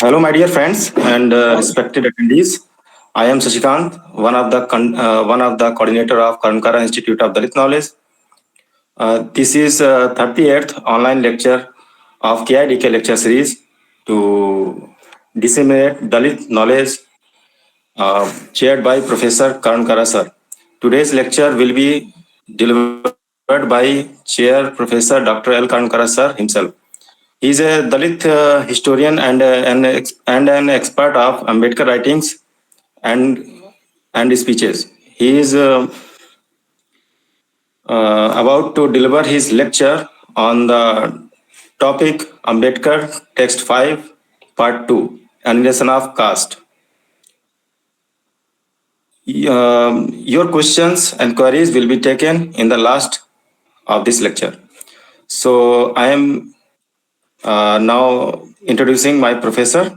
Hello, my dear friends and respected attendees. I am Shashikant, one of the coordinator of Karunyakara Institute of Dalit Knowledge. This is 38th online lecture of KIDK lecture series to disseminate Dalit knowledge, chaired by Professor Karunyakara sir. Today's lecture will be delivered by Chair Professor Dr. L. Karunyakara sir himself. He is a Dalit historian and an expert of Ambedkar writings and speeches. He is about to deliver his lecture on the topic Ambedkar Text 5, Part-2, Annihilation of Caste. Your questions and queries will be taken in the last of this lecture. So I am now introducing my professor.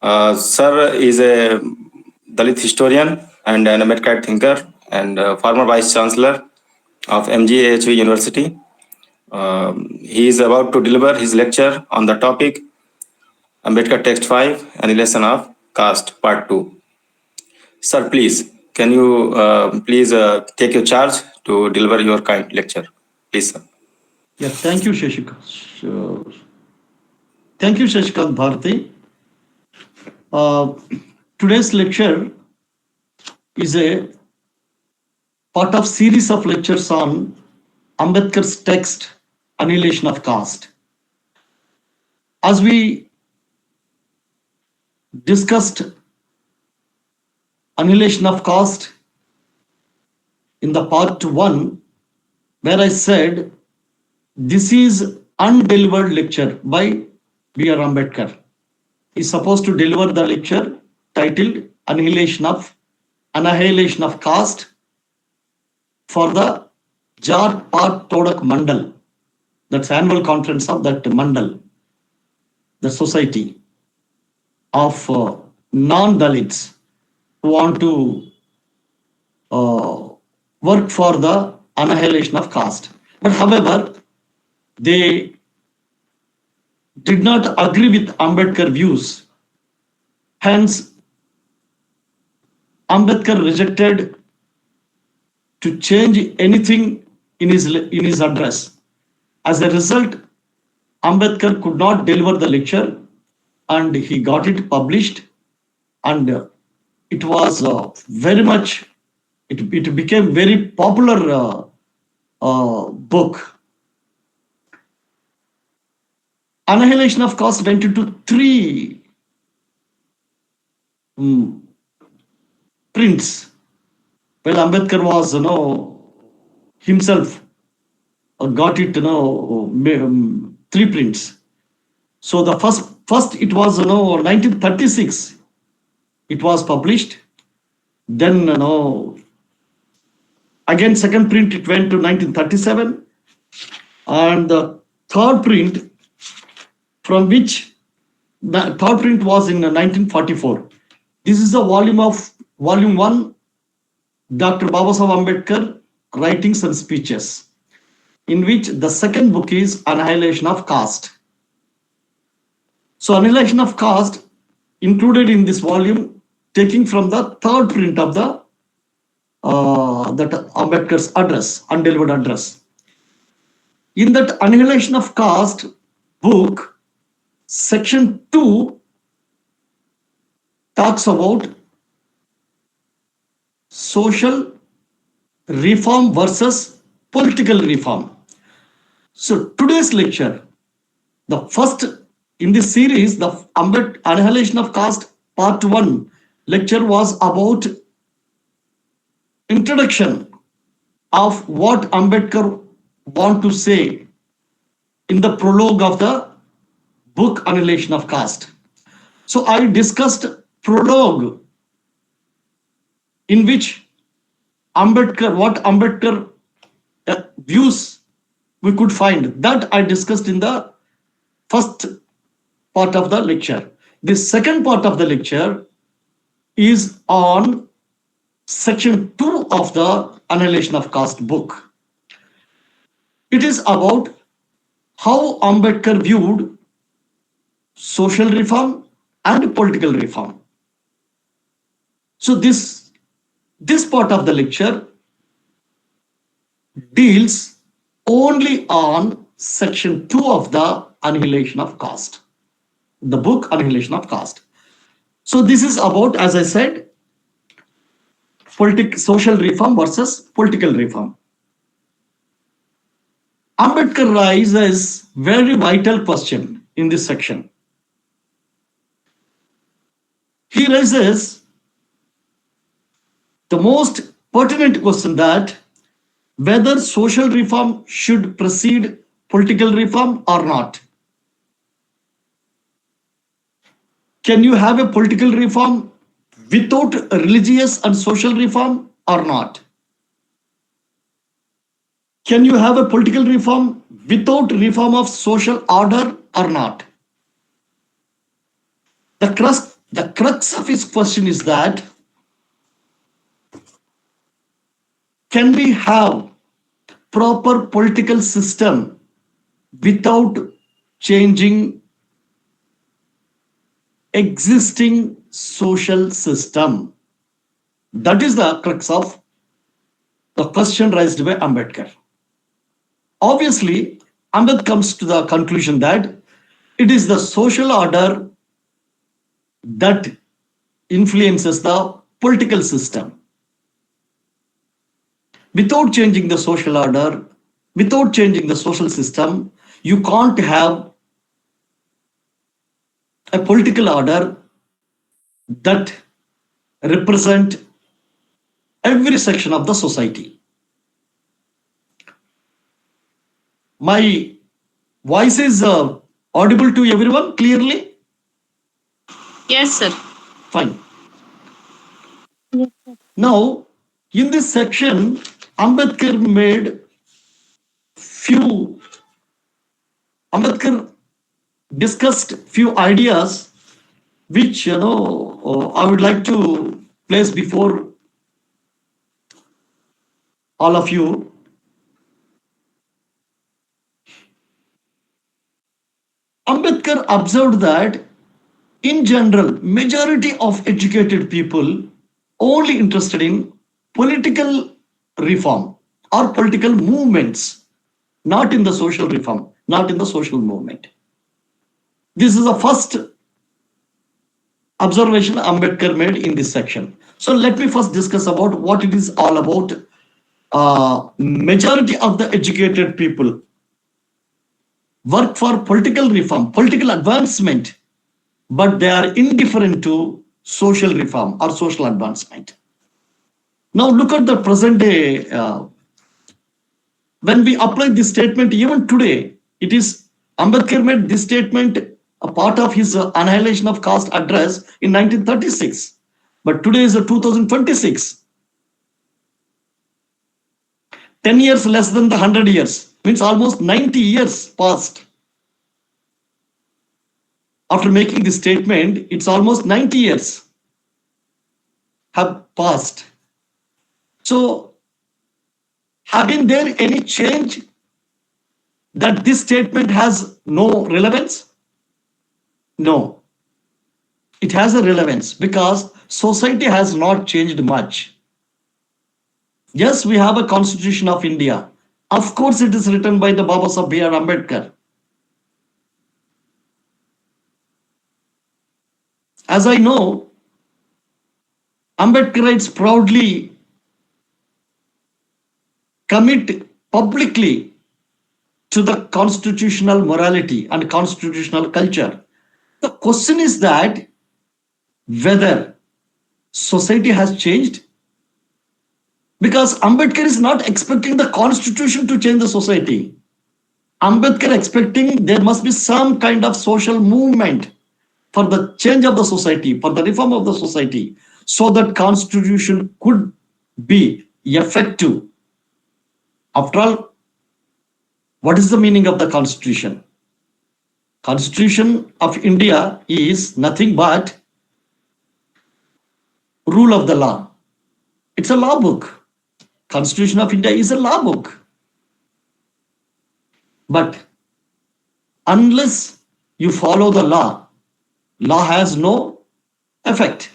Sir is a Dalit historian and an Ambedkar thinker and former vice chancellor of MGAHV University. He is about to deliver his lecture on the topic Ambedkar Text 5, Annihilation of Caste, Part 2. Sir, please, can you please take your charge to deliver your kind lecture? Please, sir. Yeah, thank you, Shashikant. Thank you, Shashikant Bharati. Today's lecture is a part of series of lectures on Ambedkar's text, Annihilation of Caste. As we discussed Annihilation of Caste in the part 1, where I said this is undelivered lecture by B.R. Ambedkar. He's supposed to deliver the lecture titled Annihilation of Caste for the Jat Pat Todak Mandal. That's annual conference of that Mandal, the society of non-Dalits who want to work for the annihilation of caste. But however, they did not agree with Ambedkar views. Hence, Ambedkar rejected to change anything in his address. As a result, Ambedkar could not deliver the lecture and he got it published, and it was very much, it became very popular book. Annihilation of Caste went into 3 prints. Well, Ambedkar was, himself got it, 3 prints. So the first it was, 1936. It was published. Then, again second print it went to 1937, and the third print, from which the third print was in 1944. This is the volume 1, Dr. Babasaheb Ambedkar Writings and Speeches, in which the second book is Annihilation of Caste. So Annihilation of Caste included in this volume, taking from the third print of the that Ambedkar's address, undelivered address. In that Annihilation of Caste book, section 2 talks about social reform versus political reform. So today's lecture, the first in this series, the Annihilation of Caste Part 1 lecture was about introduction of what Ambedkar want to say in the prologue of the book Annihilation of Caste. So I discussed prologue, in which what Ambedkar views we could find. That I discussed in the first part of the lecture. The second part of the lecture is on section 2 of the Annihilation of Caste book. It is about how Ambedkar viewed social reform and political reform. So this part of the lecture deals only on section 2 of the Annihilation of Caste, the book Annihilation of Caste. So this is about, as I said, social reform versus political reform. Ambedkar raises very vital question in this section. He raises the most pertinent question that whether social reform should precede political reform or not. Can you have a political reform without religious and social reform or not? Can you have a political reform without reform of social order or not? The crux of his question is that can we have proper political system without changing existing social system? That is the crux of the question raised by Ambedkar. Obviously, Ambedkar comes to the conclusion that it is the social order that influences the political system. Without changing the social order, without changing the social system, you can't have a political order that represent every section of the society. My voice is audible to everyone clearly? Yes, sir. Fine. Now, in this section, Ambedkar discussed few ideas which I would like to place before all of you. Ambedkar observed that in general, majority of educated people only interested in political reform or political movements, not in the social reform, not in the social movement. This is the first observation Ambedkar made in this section. So let me first discuss about what it is all about. Majority of the educated people work for political reform, political advancement, but they are indifferent to social reform or social advancement. Now look at the present day. When we apply this statement, even today, it is Ambedkar made this statement a part of his Annihilation of Caste address in 1936. But today is 2026. 10 years less than the 100 years, means almost 90 years passed. After making this statement, it's almost 90 years have passed. So, have been there any change that this statement has no relevance? No. It has a relevance because society has not changed much. Yes, we have a Constitution of India. Of course, it is written by the Baba Saheb B.R. Ambedkar. As I know, Ambedkarites proudly commit publicly to the constitutional morality and constitutional culture. The question is that whether society has changed, because Ambedkar is not expecting the constitution to change the society. Ambedkar expecting there must be some kind of social movement for the change of the society, for the reform of the society, so that constitution could be effective. After all, what is the meaning of the constitution? Constitution of India is nothing but rule of the law. It's a law book. Constitution of India is a law book. But unless you follow the law, Law has no effect.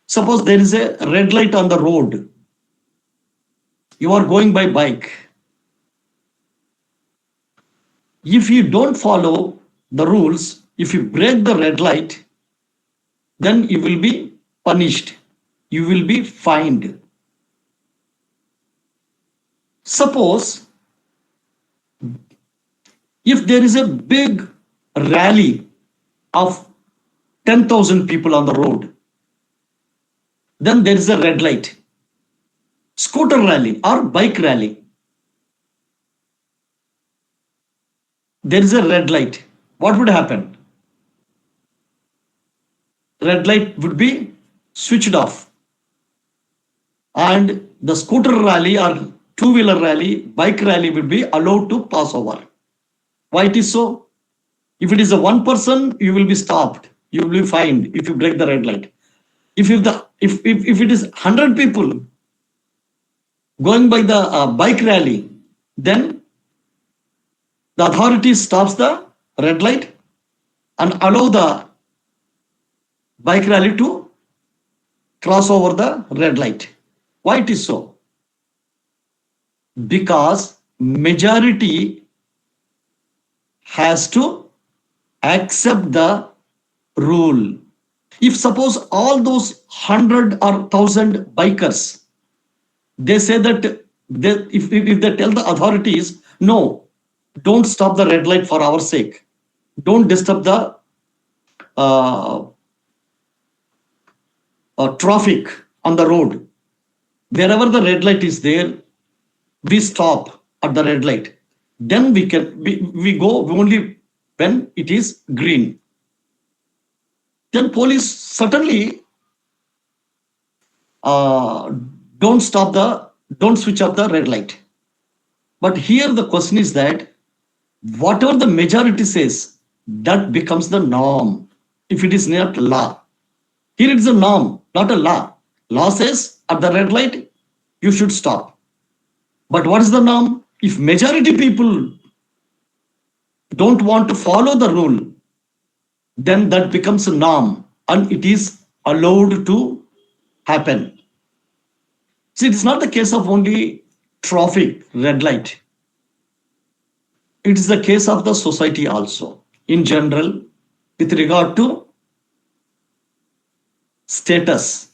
Suppose there is a red light on the road. You are going by bike. If you don't follow the rules, if you break the red light, then you will be punished. You will be fined. Suppose if there is a big rally of 10,000 people on the road, then there is a red light. Scooter rally or bike rally, there is a red light. What would happen? Red light would be switched off, and the scooter rally or two-wheeler rally, bike rally will be allowed to pass over. Why it is so? If it is a one person, you will be stopped. You will be fined if you break the red light. If it is 100 people going by the bike rally, then the authority stops the red light and allow the bike rally to cross over the red light. Why it is so? Because majority has to accept the rule. If suppose all those 100 or 1,000 bikers, they say that if they tell the authorities, no, don't stop the red light for our sake, don't disturb the traffic on the road. Wherever the red light is there, we stop at the red light. Then we go only when it is green. Then police certainly don't switch off the red light. But here the question is that whatever the majority says, that becomes the norm. If it is not law, here it is a norm, not a law. Law says at the red light you should stop. But what is the norm? If majority people don't want to follow the rule, then that becomes a norm and it is allowed to happen. See, it is not the case of only traffic, red light. It is the case of the society also. In general, with regard to status,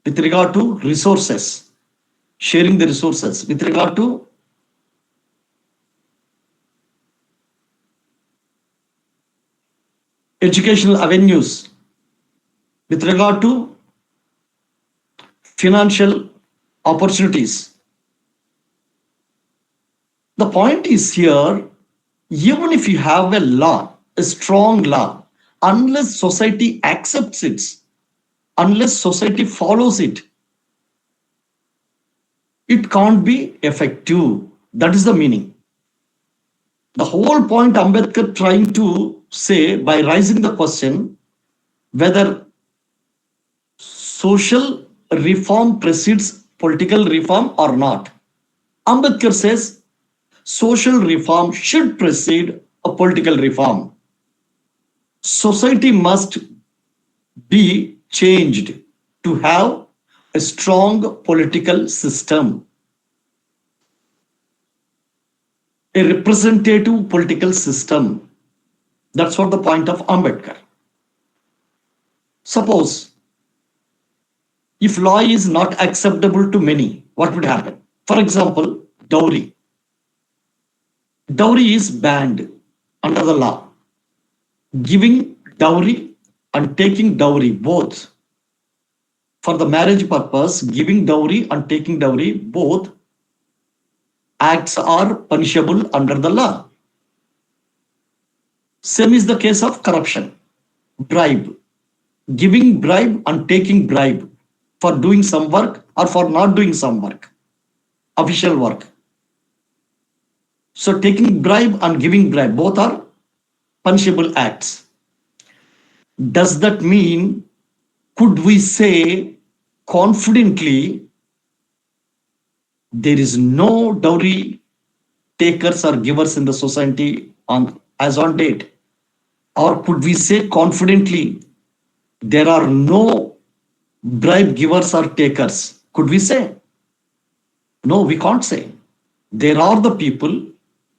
with regard to resources, sharing the resources, with regard to educational avenues, with regard to financial opportunities. The point is here, even if you have a law, a strong law, unless society accepts it, unless society follows it, it can't be effective. That is the meaning. The whole point Ambedkar trying to say by raising the question whether social reform precedes political reform or not. Ambedkar says social reform should precede a political reform. Society must be changed to have a strong political system, a representative political system. That's what the point of Ambedkar. Suppose if law is not acceptable to many, what would happen? For example, dowry. Dowry is banned under the law. Giving dowry and taking dowry, both for the marriage purpose, giving dowry and taking dowry, both acts are punishable under the law. Same is the case of corruption, bribe, giving bribe and taking bribe for doing some work or for not doing some work, official work. So taking bribe and giving bribe, both are punishable acts. Does that mean, could we say confidently there is no dowry takers or givers in the society as on date? Or could we say confidently there are no bribe givers or takers. Could we say? No, we can't say. There are the people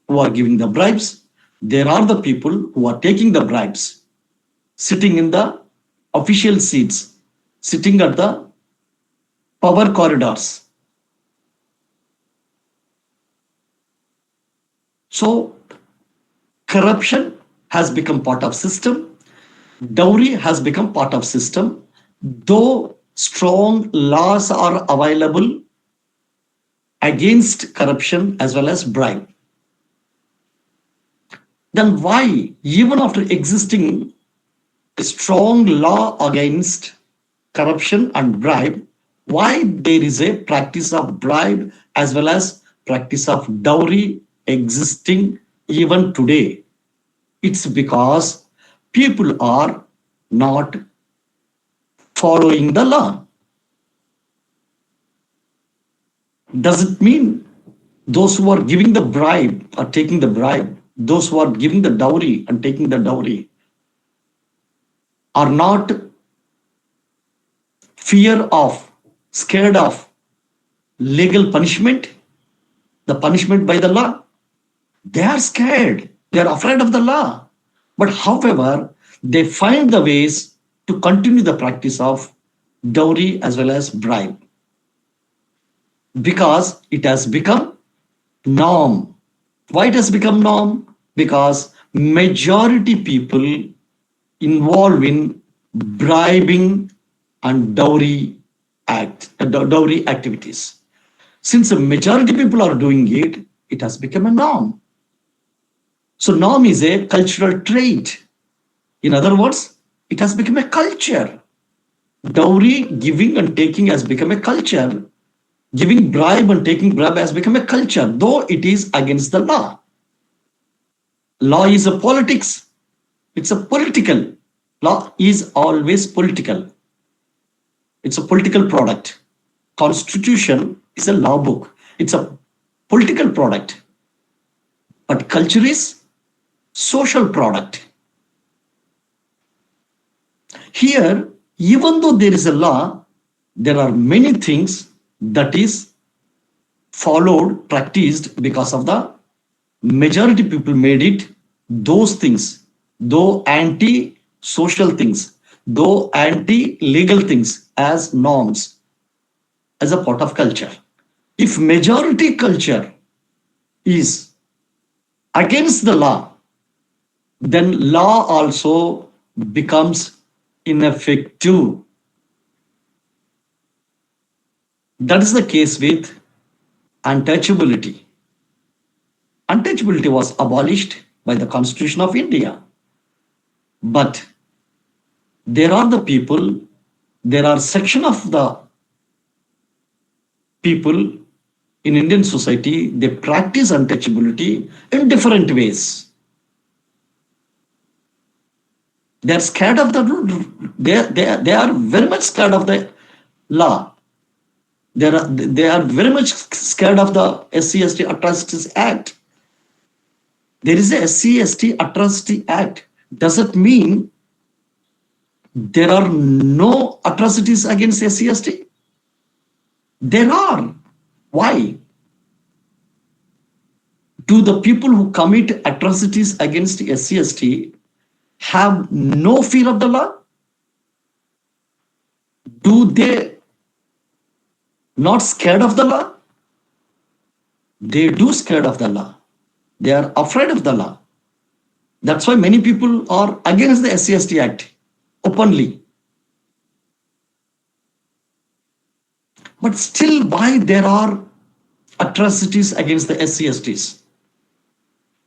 who are giving the bribes. There are the people who are taking the bribes, sitting in the official seats, sitting at the power corridors. So corruption has become part of system. Dowry has become part of system. Though strong laws are available against corruption as well as bribe, then why, even after existing a strong law against corruption and bribe, why there is a practice of bribe as well as practice of dowry existing even today? It's because people are not following the law. Does it mean those who are giving the bribe or taking the bribe, those who are giving the dowry and taking the dowry, are not scared of legal punishment, the punishment by the law? They are scared. They are afraid of the law. But however, they find the ways to continue the practice of dowry as well as bribe because it has become norm. Why it has become norm? Because majority people involved in bribing and dowry activities. Since the majority people are doing it, it has become a norm. So norm is a cultural trait. In other words, it has become a culture. Dowry giving and taking has become a culture. Giving bribe and taking bribe has become a culture, though it is against the law. Law is a politics. It's a political. Law is always political. It's a political product. Constitution is a law book. It's a political product. But culture is social product. Here, even though there is a law, there are many things that is followed, practiced because of the majority people made it those things, though anti-social things, though anti-legal things as norms, as a part of culture. If majority culture is against the law, then law also becomes ineffective. That is the case with untouchability. Untouchability was abolished by the Constitution of India. But there are the people, there are section of the people in Indian society, they practice untouchability in different ways. They are scared of the they are very much scared of the law. They are very much scared of the SC/ST Atrocities Act. There is a SC/ST Atrocity Act. Does it mean there are no atrocities against SC/ST? There are. Why? Do the people who commit atrocities against SC/ST have no fear of the law? Do they not scared of the law? They do scared of the law. They are afraid of the law. That's why many people are against the SC/ST Act openly. But still, why there are atrocities against the SC/STs?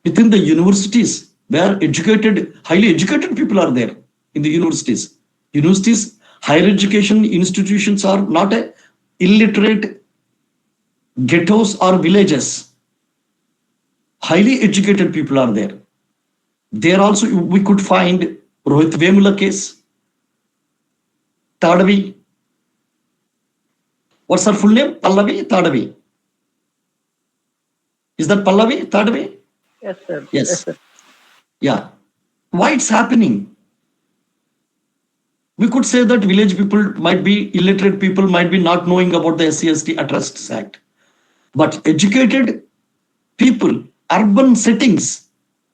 Within the universities, where highly educated people are there in the universities. Universities, higher education institutions are not a illiterate ghettos or villages. Highly educated people are there. There also we could find Rohit Vemula case, Tadavi. What's her full name? Pallavi Tadavi. Is that Pallavi Tadavi? Yes, sir. Yes. Yeah. Why it's happening? We could say that village people might be illiterate, people might be not knowing about the SC/ST Atrocities Act. But educated people, urban settings,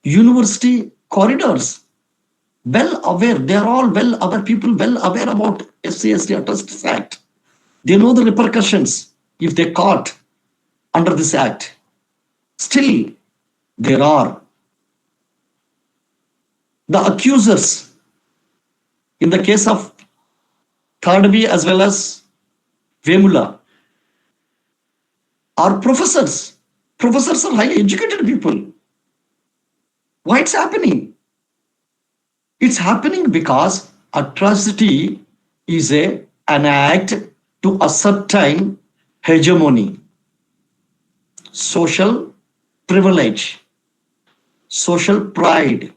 university corridors, well aware, they are all well aware, people well aware about SC/ST Atrocities Act. They know the repercussions if they caught under this act. Still, there are the accusers in the case of Thadvi as well as Vemula are professors. Professors are highly educated people. Why it's happening? It's happening because atrocity is an act to ascertain hegemony, social privilege, social pride,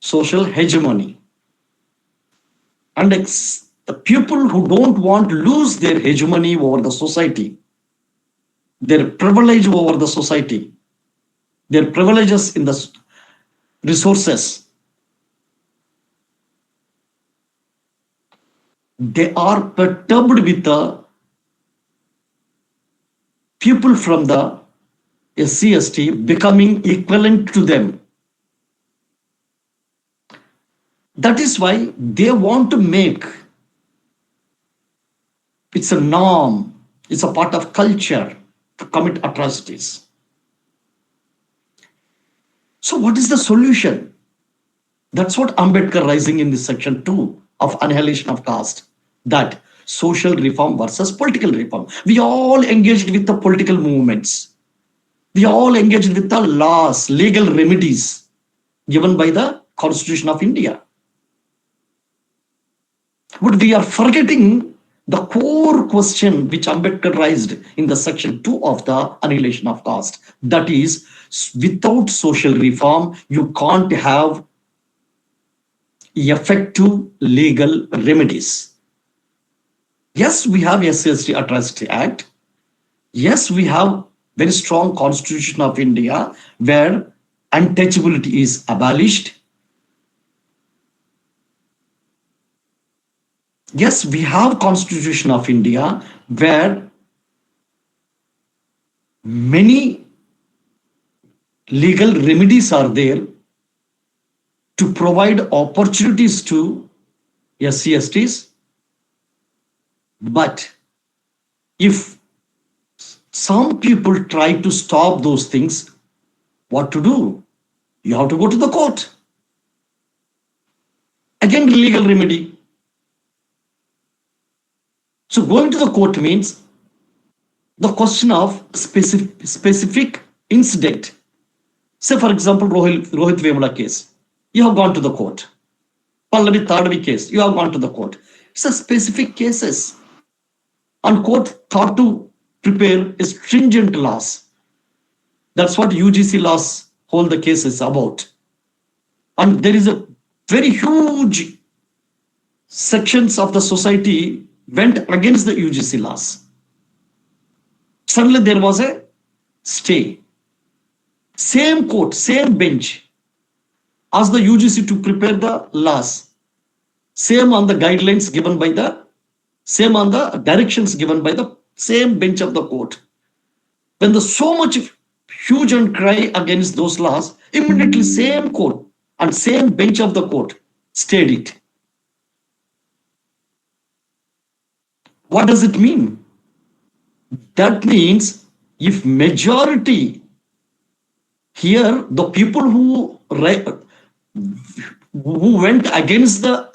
social hegemony. And the people who don't want to lose their hegemony over the society, their privilege over the society, their privileges in the resources, they are perturbed with the people from the SC/ST becoming equivalent to them. That is why they want to make it's a norm, it's a part of culture to commit atrocities. So, what is the solution? That's what Ambedkar raising in this section 2 of Annihilation of Caste, that social reform versus political reform. We all engaged with the political movements. We all engaged with the laws, legal remedies given by the Constitution of India. But we are forgetting the core question which Ambedkar raised in the section 2 of the Annihilation of Caste. That is, without social reform, you can't have effective legal remedies. Yes, we have SC/ST Atrocity Act. Yes, we have very strong Constitution of India where untouchability is abolished. Yes, we have Constitution of India where many legal remedies are there to provide opportunities to SC/STs. But if some people try to stop those things, what to do? You have to go to the court. Again, legal remedy. So going to the court means the question of specific incident. Say, for example, Rohit Vemula case. You have gone to the court. Pallavi Thadvi case. You have gone to the court. It's a specific cases. And court thought to prepare a stringent laws. That's what UGC laws hold the cases about. And there is a very huge sections of the society went against the UGC laws. Suddenly there was a stay. Same court, same bench asked the UGC to prepare the laws. Same on the guidelines given by the, same on the directions given by the same bench of the court. When there's so much huge and cry against those laws, immediately same court and same bench of the court stayed it. What does it mean? That means if majority here, the people who went against the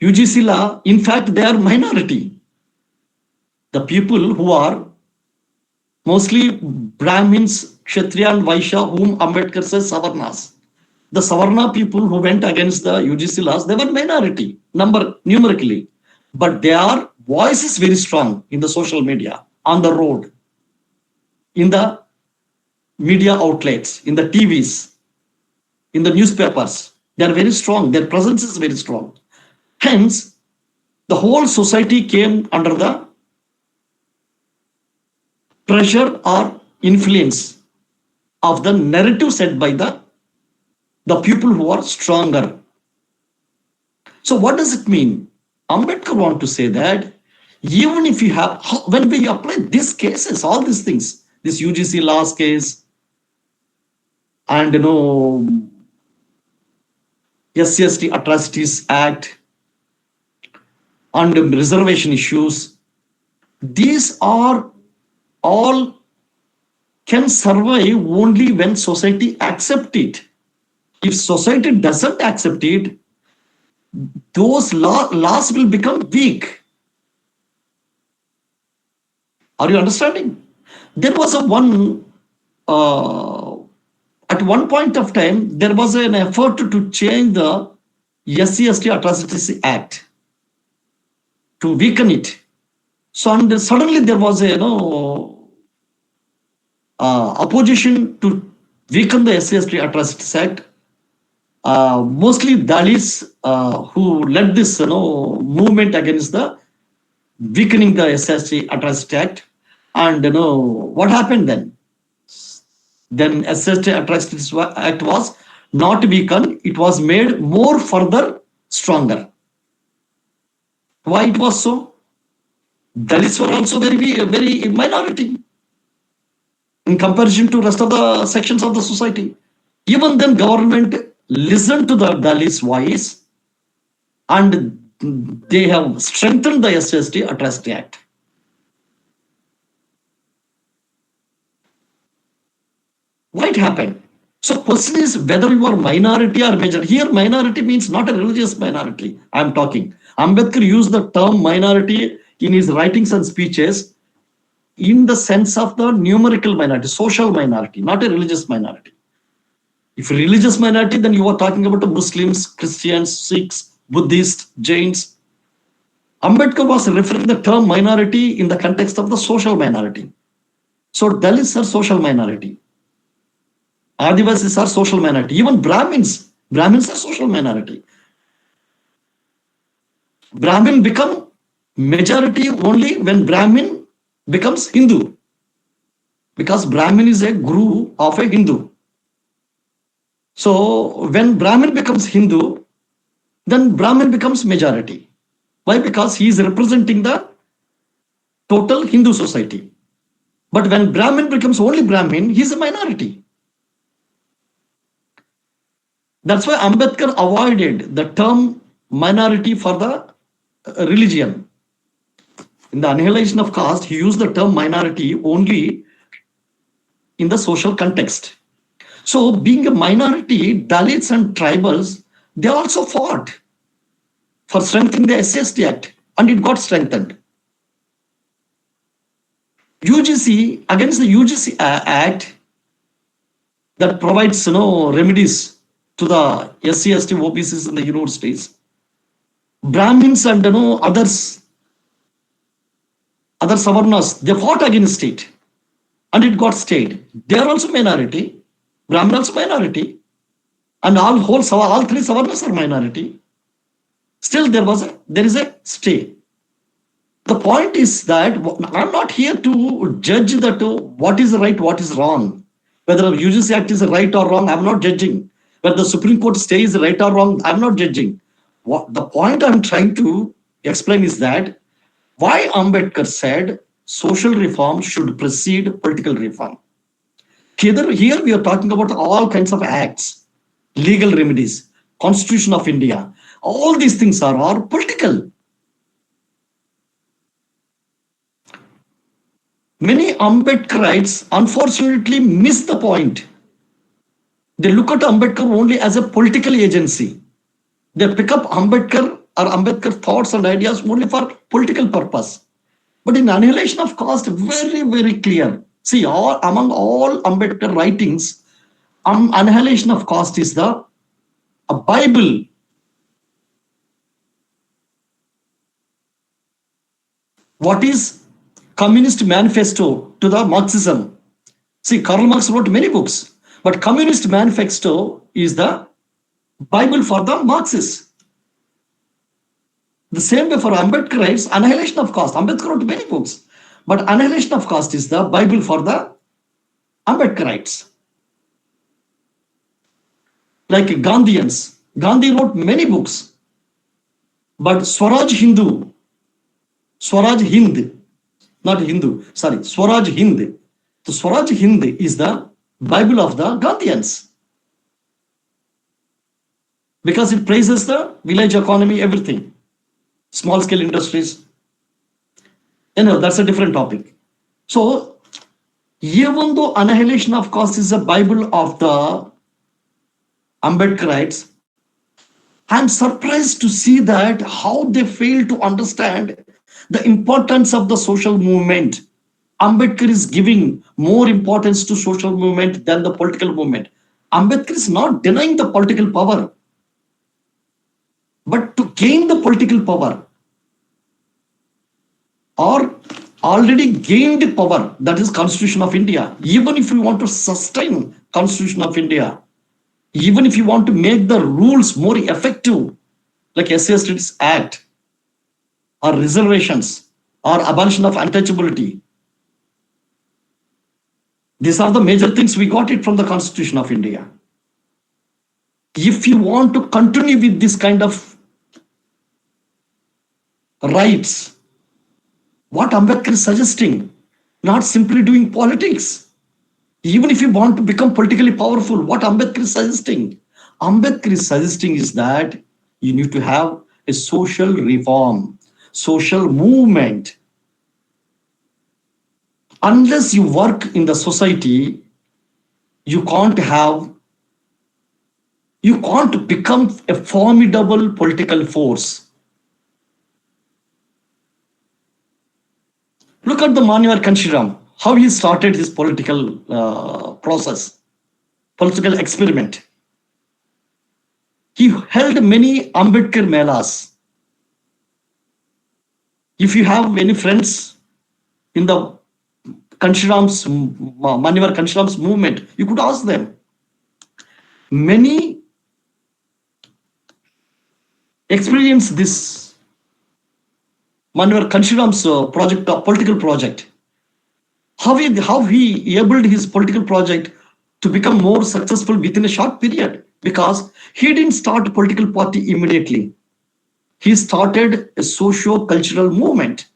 UGC law, in fact, they are minority. The people who are mostly Brahmins, Kshatriya and Vaishya, whom Ambedkar says Savarnas. The Savarna people who went against the UGC laws, they were minority, numerically. But their voice is very strong in the social media, on the road, in the media outlets, in the TVs, in the newspapers. They are very strong. Their presence is very strong. Hence, the whole society came under the pressure or influence of the narrative set by the people who are stronger. So what does it mean? Ambedkar want to say that even if you have, when we apply these cases, all these things, this UGC laws case, and SCST Atrocities Act, and reservation issues, these are all can survive only when society accept it. If society doesn't accept it, those laws will become weak. Are you understanding? There was a one, at one point of time, there was an effort to change the SCST Atrocities Act, to weaken it. So and suddenly there was a opposition to weaken the SCST Atrocities Act. Mostly Dalits who led this movement against the weakening the SCST Atrocity Act. And what happened then? Then SCST Atrocities Act was not weakened, it was made more further stronger. Why it was so? Dalits were also very minority in comparison to rest of the sections of the society. Even then, government listened to the Dalits' voice, and they have strengthened the SCST Atrocity Act. Why it happened? So question is whether you are minority or majority. Here minority means not a religious minority. I am talking. Ambedkar used the term minority in his writings and speeches in the sense of the numerical minority, social minority, not a religious minority. If religious minority, then you are talking about the Muslims, Christians, Sikhs, Buddhists, Jains. Ambedkar was referring the term minority in the context of the social minority. So Dalits are social minority. Adivasis are social minority. Even Brahmins are social minority. Brahmin become majority only when Brahmin becomes Hindu. Because Brahmin is a guru of a Hindu. So when Brahmin becomes Hindu, then Brahmin becomes majority. Why? Because he is representing the total Hindu society. But when Brahmin becomes only Brahmin, he is a minority. That's why Ambedkar avoided the term minority for the religion. In the Annihilation of Caste, he used the term minority only in the social context. So being a minority, Dalits and tribals, they also fought for strengthening the SCST Act, and it got strengthened. UGC, against the UGC Act that provides remedies to the SC/ST OBCs in the universities, Brahmins and other Savarnas, they fought against it, and it got stayed. They are also minority. Brahmin also minority, and all three Savarnas are minority. Still, there is a stay. The point is that I'm not here to judge that what is right, what is wrong. Whether UGC Act is right or wrong, I'm not judging. Whether the Supreme Court stay is right or wrong, I'm not judging. The point I'm trying to explain is that why Ambedkar said social reform should precede political reform. Here we are talking about all kinds of acts, legal remedies, Constitution of India. All these things are political. Many Ambedkarites unfortunately miss the point. They look at Ambedkar only as a political agency. They pick up Ambedkar or Ambedkar thoughts and ideas only for political purpose. But in Annihilation of Caste, very, very clear. See, among all Ambedkar writings, Annihilation of Caste is a Bible. What is Communist Manifesto to the Marxism? See, Karl Marx wrote many books, but Communist Manifesto is the Bible for the Marxists. The same way for Ambedkar writes Annihilation of Caste. Ambedkar wrote many books, but Annihilation of Caste is the Bible for the Ambedkarites. Like Gandhians. Gandhi wrote many books. But Swaraj Hind, not Hindu, sorry, Swaraj Hind. The Swaraj Hind is the Bible of the Gandhians because it praises the village economy, everything, small scale industries. That's a different topic. So, even though Annihilation of Caste is a Bible of the Ambedkarites, I'm surprised to see that how they fail to understand the importance of the social movement. Ambedkar is giving more importance to social movement than the political movement. Ambedkar is not denying the political power, but to gain the political power or already gained power, that is Constitution of India. Even if we want to sustain Constitution of India, even if you want to make the rules more effective, like SC States Act or reservations or abolition of untouchability, these are the major things we got it from the Constitution of India. If you want to continue with this kind of rights, what Ambedkar is suggesting, not simply doing politics. Even if you want to become politically powerful, what Ambedkar is suggesting? Ambedkar is suggesting is that you need to have a social reform, social movement. Unless you work in the society, you can't become a formidable political force. Look at the Manyar Kanshiram, how he started his political process, political experiment. He held many Ambedkar Melas. If you have any friends in the Manyar Kanshiram's movement, you could ask them. Many experience this Manyar Kanshiram's project, political project. How he able his political project to become more successful within a short period, because he didn't start a political party immediately. He started a socio-cultural movement.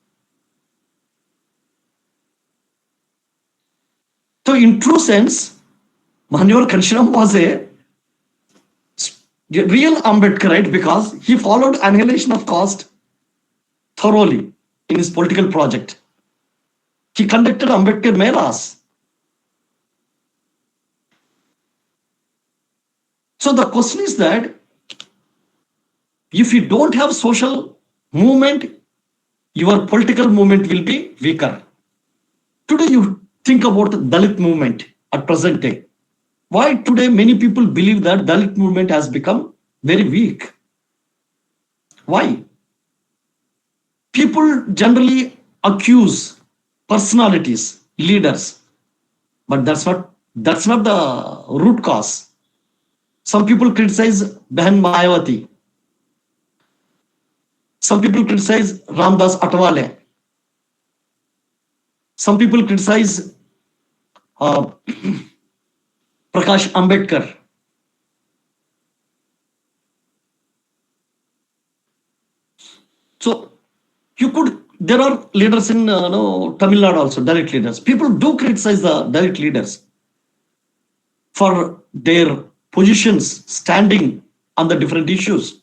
So in true sense, Manyar Kanshiram was a real Ambedkarite because he followed Annihilation of Caste thoroughly in his political project. He conducted Ambedkar Melas. So the question is that if you don't have social movement, your political movement will be weaker. Today you think about the Dalit movement at present day. Why today many people believe that Dalit movement has become very weak? Why? People generally accuse personalities, leaders, but that's not the root cause. Some people criticize Behan Mayawati. Some people criticize Ramdas Atwale. Some people criticize Prakash Ambedkar. So there are leaders in Tamil Nadu also, Dalit leaders. People do criticize the Dalit leaders for their positions, standing on the different issues.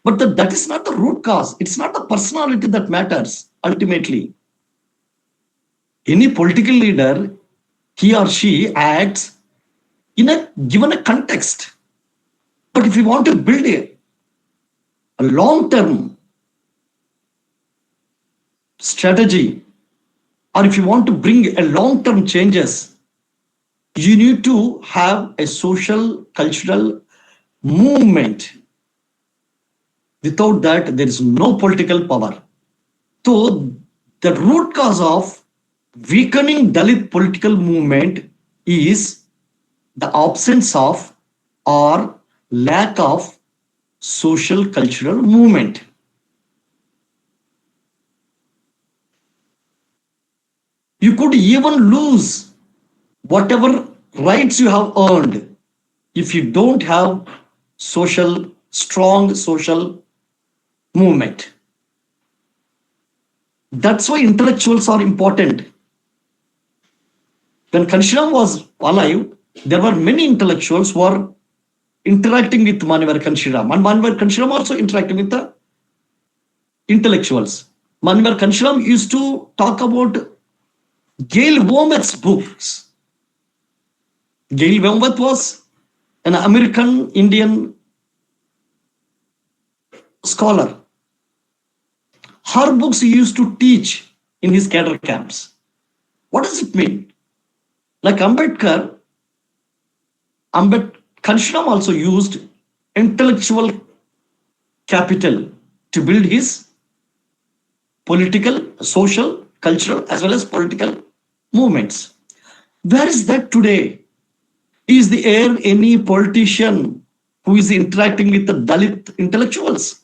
But that is not the root cause. It's not the personality that matters ultimately. Any political leader, he or she acts given a context. But if you want to build a long-term strategy, or if you want to bring a long-term changes, you need to have a social, cultural movement. Without that, there is no political power. So the root cause of weakening Dalit political movement is the absence of or lack of social cultural movement. You could even lose whatever rights you have earned if you don't have strong social movement. That's why intellectuals are important. When Kanshiram was alive, there were many intellectuals who were interacting with Manivar Kanshiram, and Manivar Kanshiram also interacting with the intellectuals. Manivar Kanshiram used to talk about Gail Womet's books. Gail Womet was an American Indian scholar. Her books he used to teach in his cadre camps. What does it mean? Like Kanshiram also used intellectual capital to build his political, social, cultural, as well as political movements. Where is that today? Is there any politician who is interacting with the Dalit intellectuals?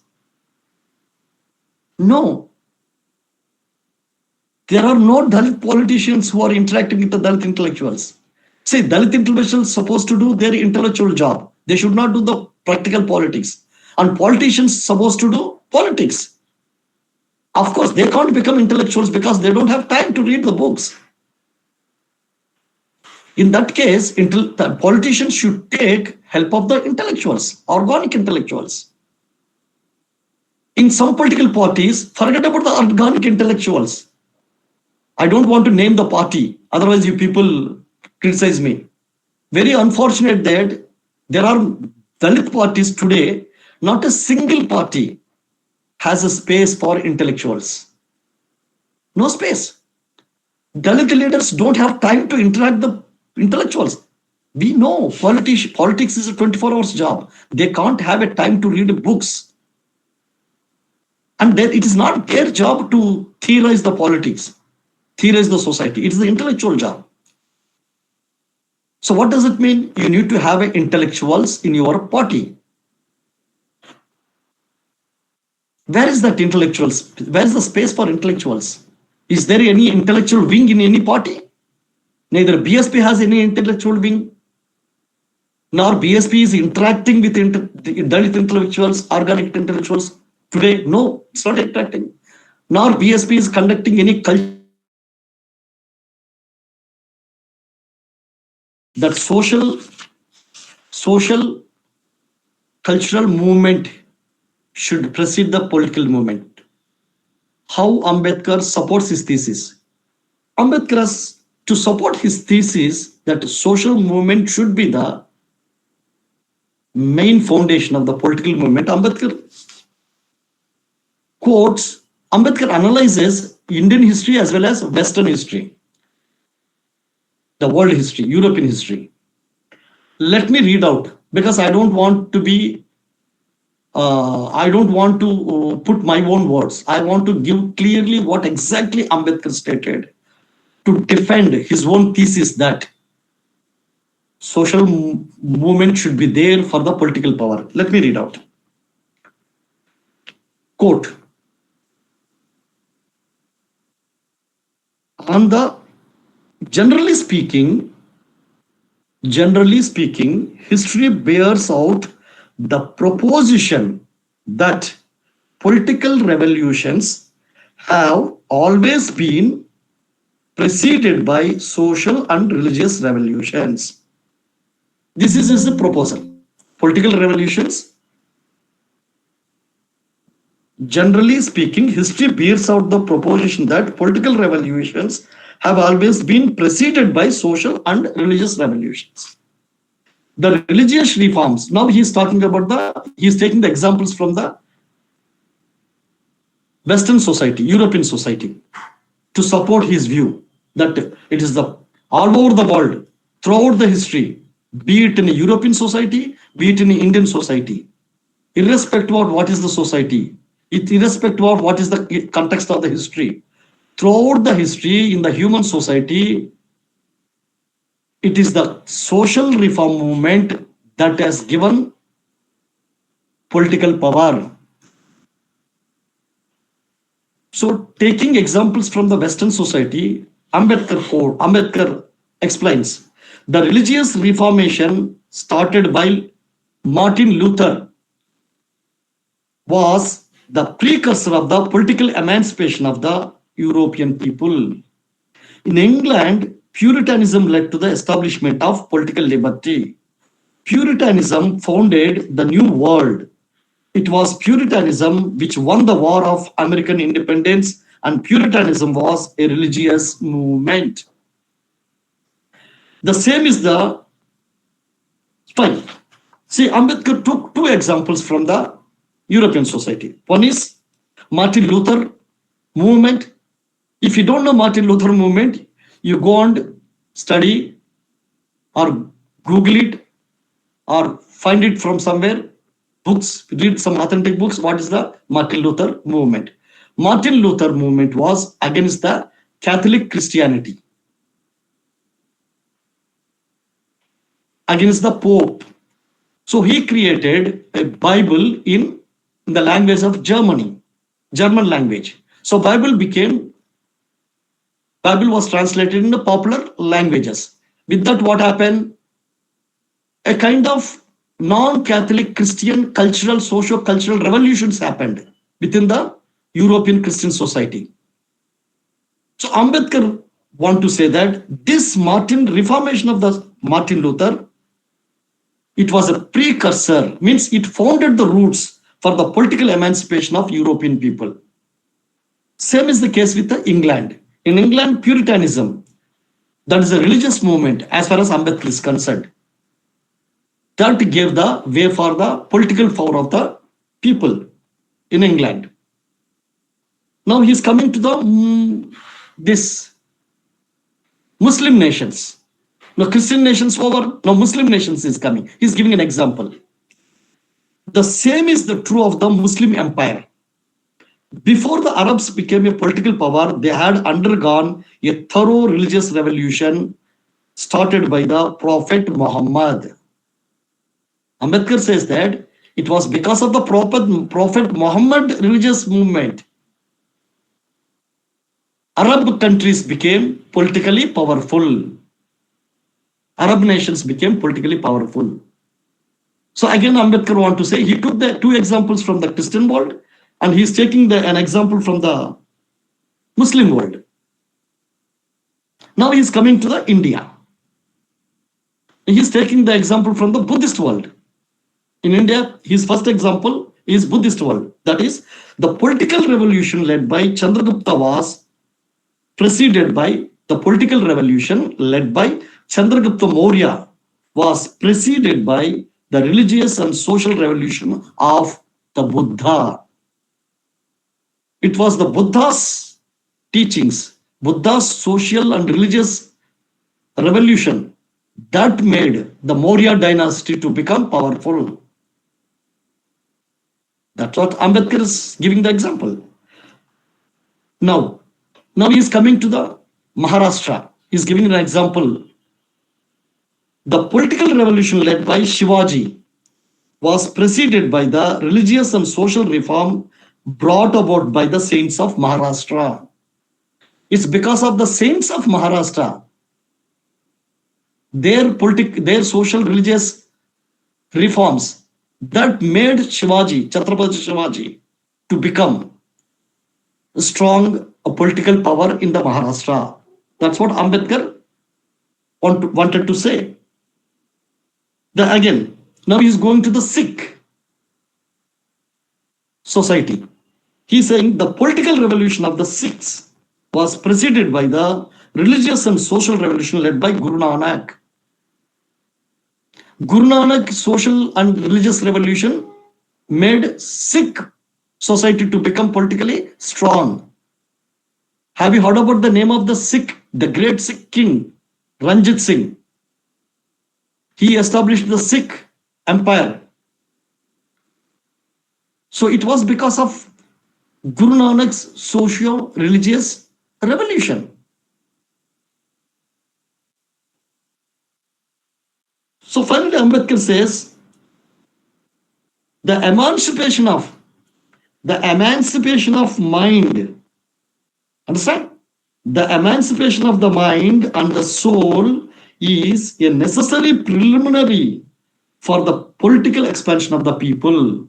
No. There are no Dalit politicians who are interacting with the Dalit intellectuals. See, Dalit intellectuals supposed to do their intellectual job. They should not do the practical politics. And politicians supposed to do politics. Of course, they can't become intellectuals because they don't have time to read the books. In that case, the politicians should take help of the intellectuals, organic intellectuals. In some political parties, forget about the organic intellectuals. I don't want to name the party, otherwise you people criticize me. Very unfortunate that there are Dalit parties today, not a single party has a space for intellectuals. No space. Dalit leaders don't have time to interact the intellectuals. We know politics is a 24 hours job. They can't have a time to read books. And it is not their job to theorize the politics, theorize the society. It is the intellectual job. So what does it mean? You need to have intellectuals in your party. Where is that intellectuals? Where is the space for intellectuals? Is there any intellectual wing in any party? Neither BSP has any intellectual wing, nor BSP is interacting with Dalit intellectuals, organic intellectuals. Today, no, it's not interacting. Nor BSP is conducting any culture. That social cultural movement should precede the political movement. How Ambedkar supports his thesis. Ambedkar has to support his thesis that social movement should be the main foundation of the political movement. Ambedkar quotes, Ambedkar analyzes Indian history as well as Western history, the world history, European history. Let me read out because I don't want to put my own words. I want to give clearly what exactly Ambedkar stated to defend his own thesis that social movement should be there for the political power. Let me read out. Quote, on the generally speaking, history bears out the proposition that political revolutions have always been preceded by social and religious revolutions. This is his proposal. Political revolutions, generally speaking, history bears out the proposition that political revolutions have always been preceded by social and religious revolutions. The religious reforms, now he is taking the examples from the Western society, European society, to support his view that it is all over the world, throughout the history, be it in a European society, be it in an Indian society, irrespective of what is the society, irrespective of what is the context of the history, throughout the history in the human society, it is the social reform movement that has given political power. So, taking examples from the Western society, Ambedkar explains the religious reformation started by Martin Luther was the precursor of the political emancipation of the European people. In England, Puritanism led to the establishment of political liberty. Puritanism founded the New World. It was Puritanism which won the War of American Independence, and Puritanism was a religious movement. The same is the fine. See, Ambedkar took two examples from the European society. One is Martin Luther movement. If you don't know Martin Luther movement, you go and study or Google it or find it from somewhere, books, read some authentic books. What is the Martin Luther movement? Martin Luther movement was against the Catholic Christianity, against the Pope. So he created a Bible in the language of German language. So Bible was translated into popular languages. With that, what happened? A kind of non-Catholic Christian cultural, socio-cultural revolutions happened within the European Christian society. So Ambedkar want to say that this reformation of the Martin Luther, it was a precursor, means it founded the roots for the political emancipation of European people. Same is the case with England. In England, Puritanism, that is a religious movement as far as Ambedkar is concerned, that gave the way for the political power of the people in England. Now he is coming to the this Muslim nations. Now Christian nations over, now Muslim nations is coming. He is giving an example. The same is the true of the Muslim empire. Before the Arabs became a political power, they had undergone a thorough religious revolution started by the Prophet Muhammad. Ambedkar says that it was because of the Prophet Muhammad religious movement, Arab countries became politically powerful. Arab nations became politically powerful. So again, Ambedkar want to say, he took the two examples from the Christian world and he is taking an example from the Muslim world. Now he is coming to the India. He is taking the example from the Buddhist world. In India, his first example is Buddhist world. That is, the political revolution led by Chandragupta was preceded by the political revolution led by Chandragupta Maurya was preceded by the religious and social revolution of the Buddha. It was the Buddha's teachings, Buddha's social and religious revolution that made the Maurya dynasty to become powerful. That's what Ambedkar is giving the example. Now he is coming to the Maharashtra. He is giving an example. The political revolution led by Shivaji was preceded by the religious and social reform brought about by the saints of Maharashtra. It's because of the saints of Maharashtra, their social religious reforms that made Shivaji, Chhatrapati Shivaji, to become a strong political power in the Maharashtra. That's what Ambedkar wanted to say. Again, now he is going to the Sikh society. He is saying the political revolution of the Sikhs was preceded by the religious and social revolution led by Guru Nanak. Guru Nanak social and religious revolution made Sikh society to become politically strong. Have you heard about the name of the Sikh, the great Sikh king, Ranjit Singh? He established the Sikh empire. So it was because of Guru Nanak's socio-religious revolution. So finally, Ambedkar says the emancipation of mind. Understand? The emancipation of the mind and the soul is a necessary preliminary for the political expansion of the people.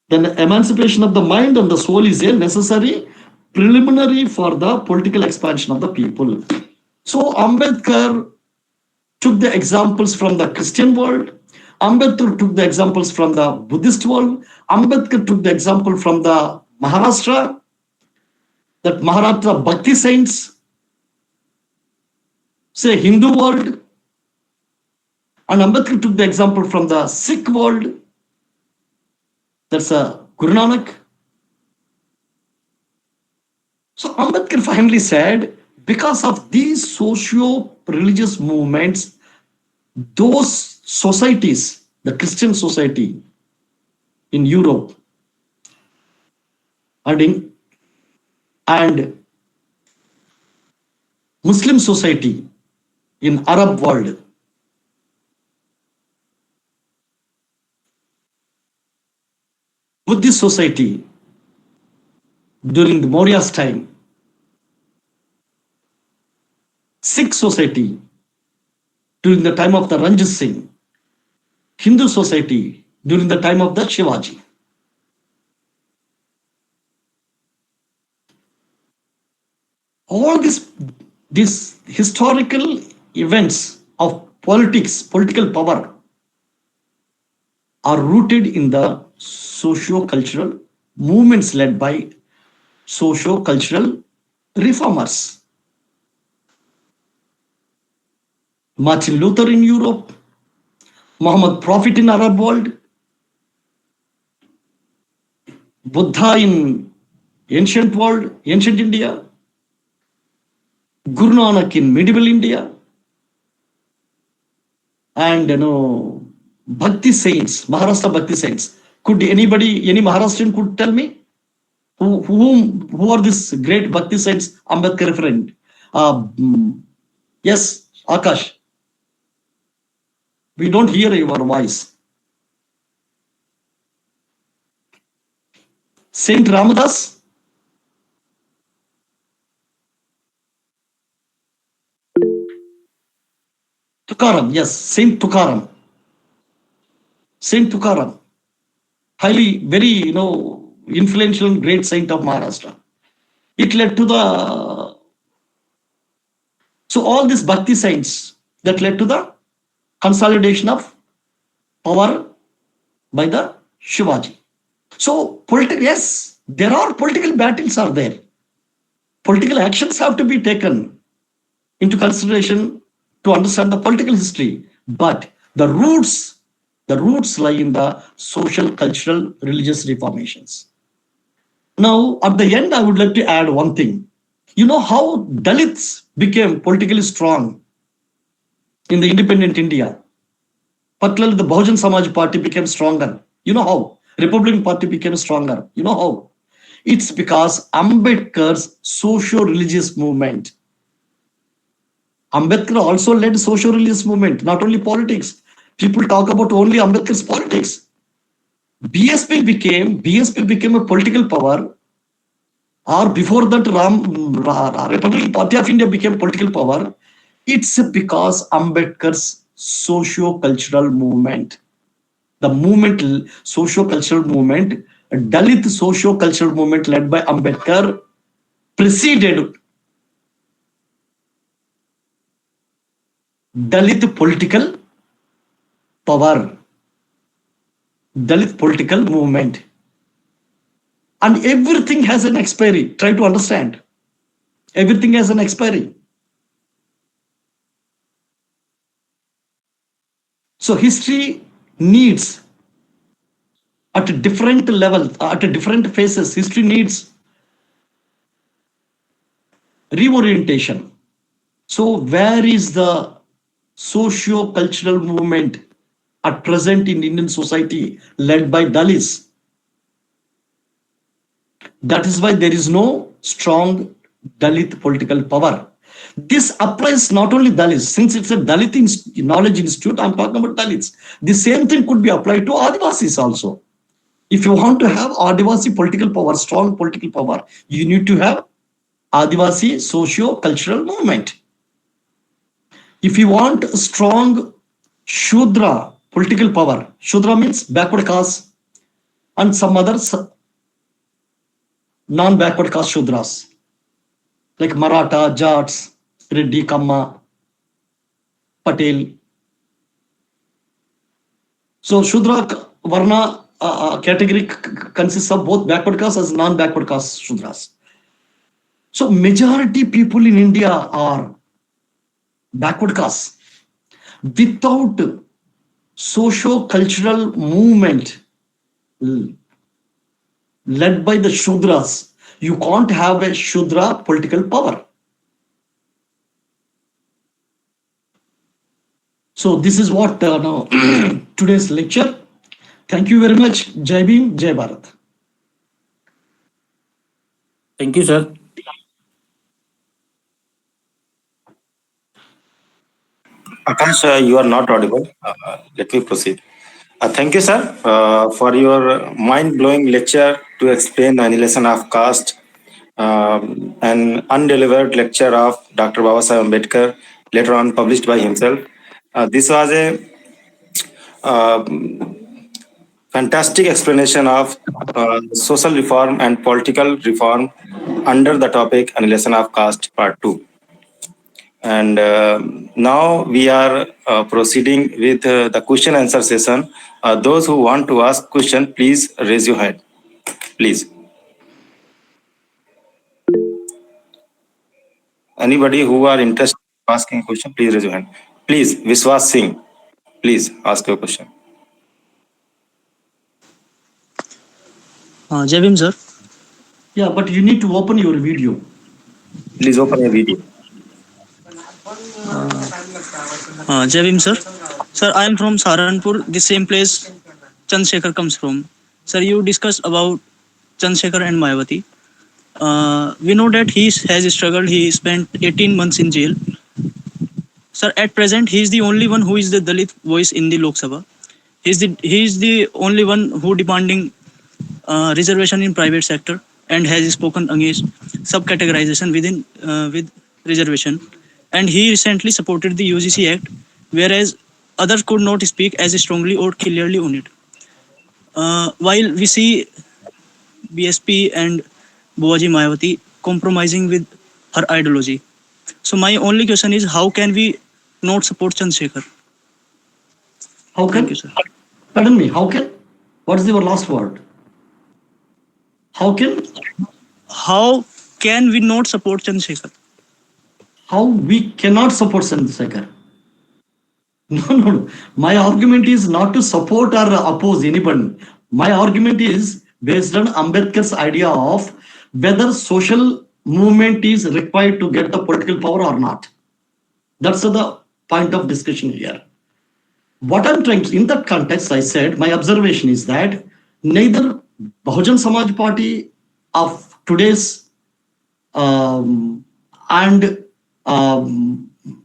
then emancipation of the mind and the soul is a necessary preliminary for the political expansion of the people. So Ambedkar took the examples from the Christian world. Ambedkar took the examples from the Buddhist world. Ambedkar took the example from the Maharashtra, that Maharashtra Bhakti saints, say Hindu world. And Ambedkar took the example from the Sikh world, that's Guru Nanak. So Ambedkar finally said, because of these socio-religious movements, those societies, the Christian society in Europe and Muslim society in Arab world, Buddhist society during the Maurya's time, Sikh society during the time of the Ranjit Singh, Hindu society during the time of the Shivaji. All these historical events of politics, political power, are rooted in the socio-cultural movements led by socio-cultural reformers. Martin Luther in Europe, Muhammad Prophet in Arab world, Buddha in ancient world, ancient India, Guru Nanak in medieval India, and Bhakti saints, Maharashtra Bhakti saints. Could any Maharashtrian could tell me who are these great Bhakti saints Ambedkar referring? Yes, Akash. We don't hear your voice. Saint Ramadas? Tukaram, yes, Saint Tukaram. Saint Tukaram. Highly, very, influential and great saint of Maharashtra. It led to so all these Bhakti saints that led to the consolidation of power by the Shivaji. So, yes, there are political battles are there. Political actions have to be taken into consideration to understand the political history. But the roots lie in the social, cultural, religious reformations. Now, at the end, I would like to add one thing. You know how Dalits became politically strong in the independent India? Particularly the Bahujan Samaj Party became stronger. You know how? Republican Party became stronger. You know how? It's because Ambedkar's socio-religious movement. Ambedkar also led socio-religious movement, not only politics. People talk about only Ambedkar's politics. BSP became a political power, or before that Republican Party of India became political power. It's because Ambedkar's socio-cultural movement. The movement, socio-cultural movement, Dalit socio-cultural movement led by Ambedkar preceded Dalit political power, Dalit political movement. And everything has an expiry. Try to understand. Everything has an expiry. So history needs at a different level, at a different phases, history needs reorientation. So where is the socio-cultural movement at present in Indian society led by Dalits? That is why there is no strong Dalit political power. This applies not only Dalits, since it's a Dalit knowledge institute, I'm talking about Dalits. The same thing could be applied to Adivasis also. If you want to have Adivasi political power, strong political power, you need to have Adivasi socio-cultural movement. If you want a strong Shudra political power, Shudra means backward caste, and some other non-backward caste Shudras, like Maratha, Jats, Reddy, Kamma, Patel. So Shudra Varna category consists of both backward caste as non-backward caste Shudras. So majority people in India are backward caste. Without socio-cultural movement led by the Shudras, you can't have a Shudra political power. So this is what today's lecture. Thank you very much. Jai Bhim, Jai Bharat. Thank you, sir. Akash, you are not audible. Let me proceed. Thank you, sir, for your mind-blowing lecture to explain the annihilation of caste, an undelivered lecture of Dr. Babasaheb Ambedkar, later on published by himself. This was a fantastic explanation of social reform and political reform under the topic Annihilation of Caste, Part 2. And now we are proceeding with the question answer session. Those who want to ask question, please raise your hand. Please. Anybody who are interested in asking question, please raise your hand. Please, Viswas Singh, please ask your question. Jai Bhim, sir. Yeah, but you need to open your video. Please open your video. Jai Bhim, sir. Sir, I am from Saharanpur, the same place Chandrasekhar comes from. Sir, you discussed about Chandrasekhar and Mayawati. We know that he has struggled. He spent 18 months in jail. Sir, at present, he is the only one who is the Dalit voice in the Lok Sabha. He is the only one who demanding reservation in private sector and has spoken against subcategorization within with reservation. And he recently supported the UGC Act, whereas others could not speak as strongly or clearly on it. While we see BSP and Buaji Mayawati compromising with her ideology. So my only question is, how can we not support Chandrasekhar? How can? Thank you, sir. Pardon me, how can? What is your last word? How can? How can we not support Chandrasekhar? How we cannot support Chandrasekhar? No. My argument is not to support or oppose anyone. My argument is based on Ambedkar's idea of whether social movement is required to get the political power or not. That's the point of discussion here. What I'm trying to, in that context, I said my observation is that neither Bahujan Samaj Party of today's and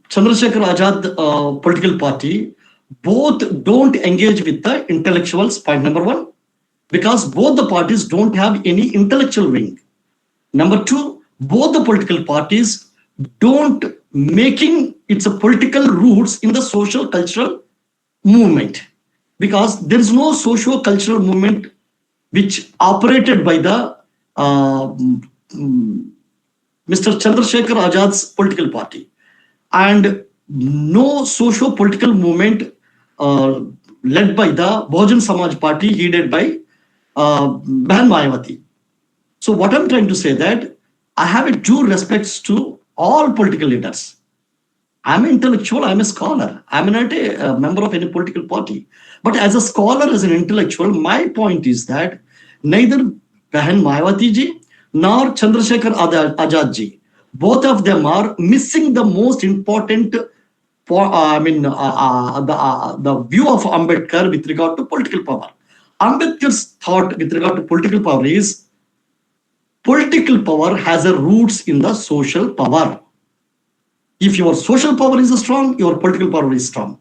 Chandrasekhar Azad political party both don't engage with the intellectuals, point number one, because both the parties don't have any intellectual wing. Number two, both the political parties don't making its political roots in the social cultural movement, because there is no socio cultural movement which operated by the Mr. Chandrasekhar Azad's political party, and no socio-political movement led by the Bahujan Samaj Party headed by Bahan Mayawati. So what I'm trying to say that I have a due respects to all political leaders. I'm an intellectual, I'm a scholar. I'm not a member of any political party. But as a scholar, as an intellectual, my point is that neither Bahan Mayawati ji nor Chandrasekhar Azad ji, both of them are missing the most important the view of Ambedkar with regard to political power. Ambedkar's thought with regard to political power is political power has a roots in the social power. If your social power is strong, your political power is strong.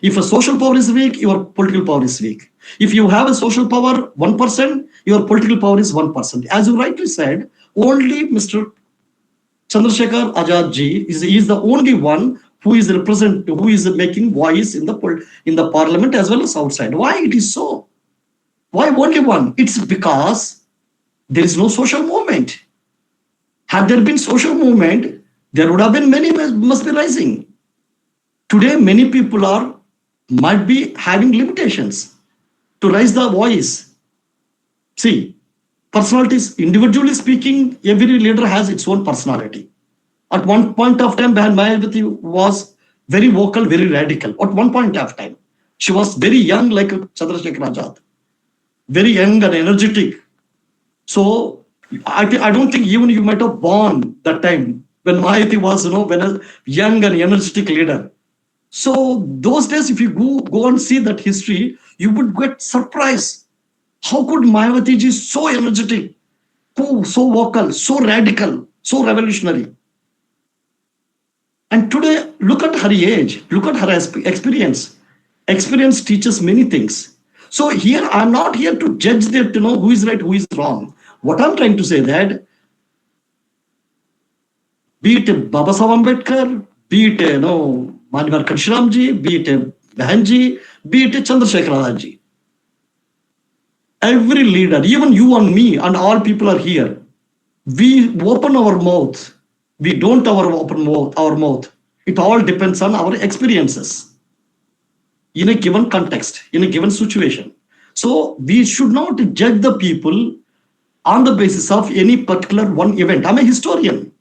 If a social power is weak, your political power is weak. If you have a social power 1%, your political power is 1%. As you rightly said, only Mr. Chandrasekhar Azad ji is the only one who is making voice in the parliament as well as outside. Why it is so? Why only one? It's because there is no social movement. Had there been social movement, there would have been many must be rising. Today, many people might be having limitations to raise the voice. See, personalities, individually speaking, every leader has its own personality. At one point of time, Mayavati was very vocal, very radical. At one point of time, she was very young, like Chandrasekhar Azad, very young and energetic. So I don't think even you might have born that time when Mayavati was, when a young and energetic leader. So those days, if you go and see that history, you would get surprised. How could Mayavati ji so energetic, so vocal, so radical, so revolutionary? And today, look at her age, look at her experience. Experience teaches many things. So here, I'm not here to judge that, who is right, who is wrong. What I'm trying to say that, be it Baba Saheb Ambedkar, be it, Manvar Kanshiramji, be it Bahanji, be it Chandrasekhar Azad ji. Every leader, even you and me and all people are here, we open our mouth. We don't open our mouth. It all depends on our experiences in a given context, in a given situation. So we should not judge the people on the basis of any particular one event. I'm a historian.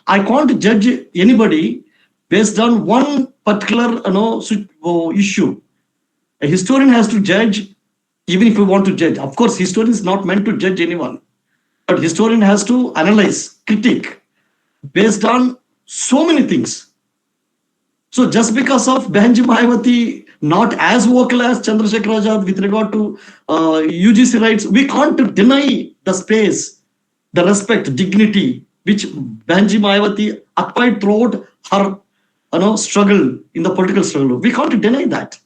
I can't judge anybody based on one particular issue. A historian has to judge, even if we want to judge. Of course, historian is not meant to judge anyone, but historian has to analyze, critique, based on so many things. So just because of Bahanji Mayavati not as vocal as Chandrasekhar Azad with regard to UGC rights, we can't deny the space, the respect, dignity which Bahanji Mayavati acquired throughout her struggle in the political struggle. We can't deny that.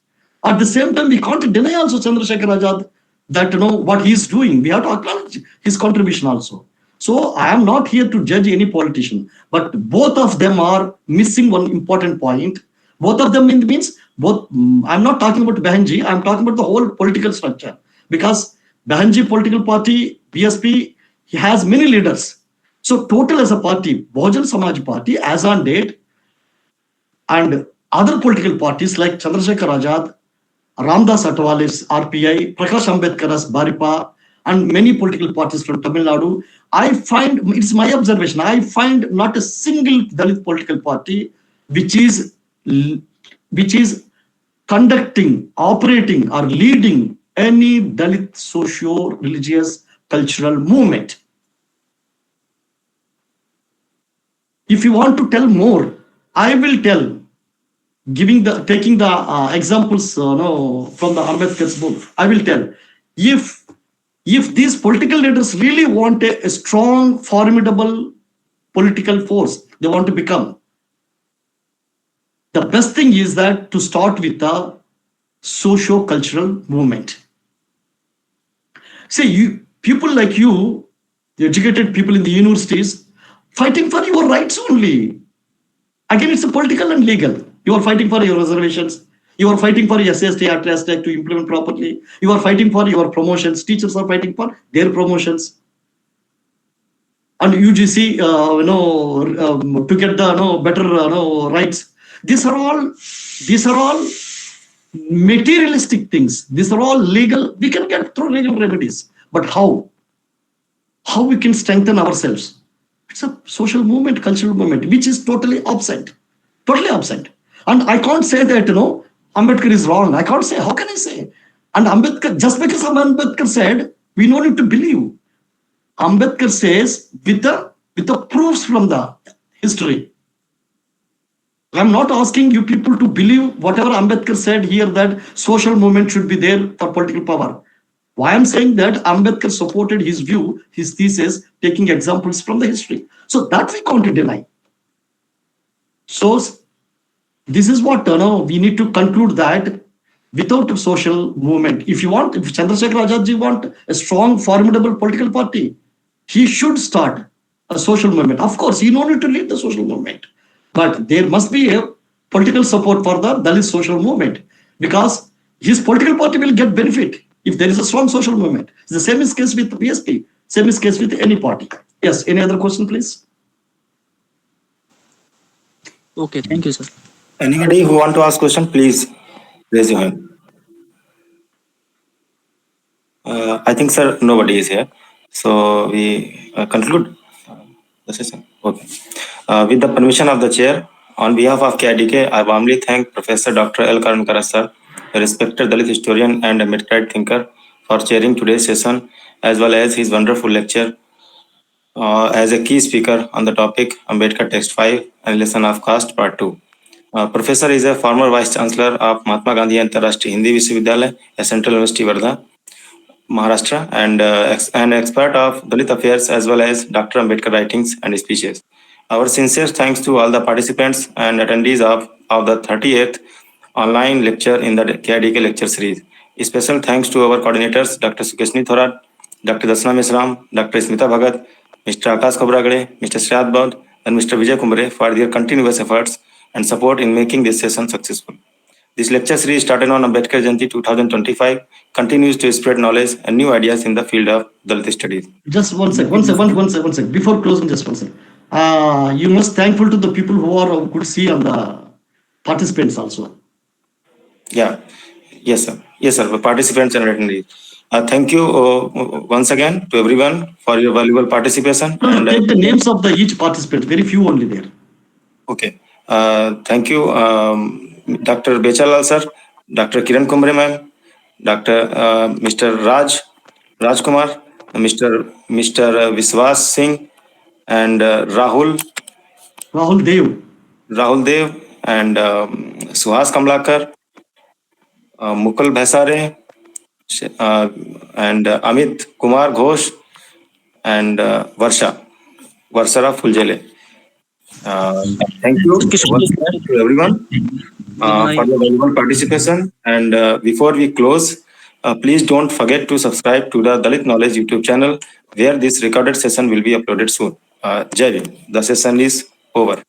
At the same time, we can't deny also Chandrasekhar Azad that what he is doing. We have to acknowledge his contribution also. So I am not here to judge any politician, but both of them are missing one important point. Both of them means both. I'm not talking about Bahanji. I'm talking about the whole political structure, because Bahanji political party, BSP, he has many leaders. So total as a party, Bahujan Samaj Party, as on date, and other political parties like Chandrasekhar Azad, Ramdas Atwale's RPI, Prakash Ambedkar's Baripa, and many political parties from Tamil Nadu, I find, it's my observation, I find not a single Dalit political party which is conducting, operating, or leading any Dalit socio-religious cultural movement. If you want to tell more, I will tell, taking the examples from the Ambedkar's book. I will tell, if these political leaders really want a strong, formidable political force, they want to become, the best thing is that to start with the socio-cultural movement. See, people like you, the educated people in the universities, fighting for your rights only. Again, it's a political and legal. You are fighting for your reservations. You are fighting for your SST Act to implement properly. You are fighting for your promotions. Teachers are fighting for their promotions. And UGC, to get the better rights. These are all materialistic things. These are all legal. We can get through legal remedies. But how? How we can strengthen ourselves? It's a social movement, cultural movement, which is totally absent. Totally absent. And I can't say that, Ambedkar is wrong. I can't say. How can I say? And Ambedkar, just because Ambedkar said, we no need to believe. Ambedkar says with the proofs from the history. I'm not asking you people to believe whatever Ambedkar said here, that social movement should be there for political power. Why I'm saying that Ambedkar supported his view, his thesis, taking examples from the history. So that we can't deny. So this is what we need to conclude, that without a social movement, if Chandrasekhar Azad ji want a strong, formidable political party, he should start a social movement. Of course, he no need to lead the social movement, but there must be a political support for the Dalit social movement, because his political party will get benefit. if there is a strong social movement. The same is case with BSP, same is case with any party. Yes, any other question, please? Okay, thank you, sir. Anybody who want to ask question, please raise your hand. I think, sir, nobody is here. So we conclude the session. Okay. With the permission of the chair, on behalf of KIDK, I warmly thank Professor Dr. L. Karunyakara, sir, a respected Dalit historian and a Ambedkar thinker, for chairing today's session, as well as his wonderful lecture as a key speaker on the topic Ambedkar Text 5, Annihilation of Caste, Part-2. Professor is a former Vice Chancellor of Mahatma Gandhi Antarashtriya Hindi Vishwavidyalaya, a Central University, Wardha, Maharashtra, and an expert of Dalit affairs as well as Dr. Ambedkar writings and speeches. Our sincere thanks to all the participants and attendees of the 38th online lecture in the KIDK lecture series. A special thanks to our coordinators, Dr. Sukeshni, Dr. Darshana Misram, Dr. Smita Bhagat, Mr. Akash Kobragade, Mr. Shreyat, and Mr. Vijay Kumre for their continuous efforts and support in making this session successful. This lecture series started on Ambedkar Jayanti 2025 continues to spread knowledge and new ideas in the field of Dalit studies. Just one sec. Before closing, just one sec. You must thankful to the people who could see on the participants also. Yeah. Yes, sir. Yes, sir. Participants and attendees. Thank you once again to everyone for your valuable participation. No, take the names of the each participant. Very few only there. Okay. Thank you, Dr. Bechalal, sir, Dr. Kiran Kumre, ma'am, Dr. Mr. Raj Kumar, Mr. Viswas Singh, and Rahul Dev, and Suhas Kamlakar, Mukul Bhaisare, and Amit Kumar Ghosh, and Varsara Fuljele. Thank you once again to everyone for the valuable participation. And before we close, please don't forget to subscribe to the Dalit Knowledge YouTube channel, where this recorded session will be uploaded soon. Jai Hind. The session is over.